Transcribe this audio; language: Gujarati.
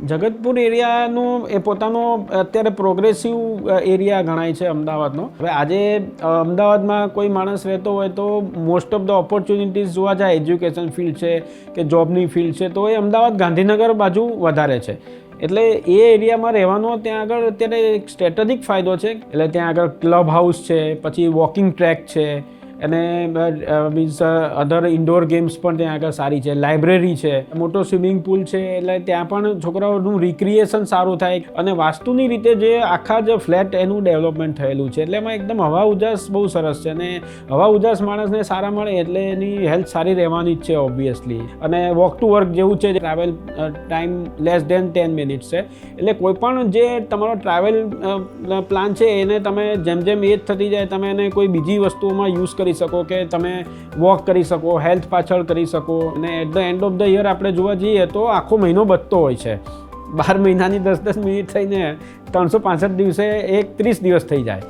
જગતપુર એરિયાનું એ પોતાનો અત્યારે પ્રોગ્રેસિવ એરિયા ગણાય છે અમદાવાદનો. હવે આજે અમદાવાદમાં કોઈ માણસ રહેતો હોય તો મોસ્ટ ઓફ ધ ઓપોર્ચ્યુનિટીઝ જોવા જાય, એજ્યુકેશન ફિલ્ડ છે કે જોબની ફિલ્ડ છે, તો એ અમદાવાદ ગાંધીનગર બાજુ વધારે છે. એટલે એ એરિયામાં રહેવાનો ત્યાં આગળ અત્યારે એક સ્ટ્રેટેજિક ફાયદો છે. એટલે ત્યાં આગળ ક્લબ હાઉસ છે, પછી વોકિંગ ટ્રેક છે, અને મીન્સ અધર ઇન્ડોર ગેમ્સ પણ ત્યાં આગળ સારી છે, લાઇબ્રેરી છે, મોટો સ્વિમિંગ પુલ છે. એટલે ત્યાં પણ છોકરાઓનું રિક્રિએશન સારું થાય. અને વાસ્તુની રીતે જે આખા જે ફ્લેટ એનું ડેવલપમેન્ટ થયેલું છે, એટલે એમાં એકદમ હવા ઉજાસ બહુ સરસ છે. અને હવા ઉજાસ માણસને સારા મળે એટલે એની હેલ્થ સારી રહેવાની જ છે ઓબ્વિયસલી. અને વોક ટુ વર્ક જેવું છે, travel time less than 10 minutes છે. એટલે કોઈ પણ જે તમારો ટ્રાવેલ પ્લાન છે એને તમે જેમ જેમ એજ થતી જાય તમે એને કોઈ બીજી વસ્તુઓમાં યુઝ કરી શકો, કે તમે વોક કરી શકો, હેલ્થ પાછળ કરી શકો. અને at the end of the year આપણે જોવા જઈએ તો આખો મહિનો બચતો હોય છે. 12 મહિનાની 10-10 મિનિટ થઈને 365 દિવસે 30 દિવસ થઈ જાય.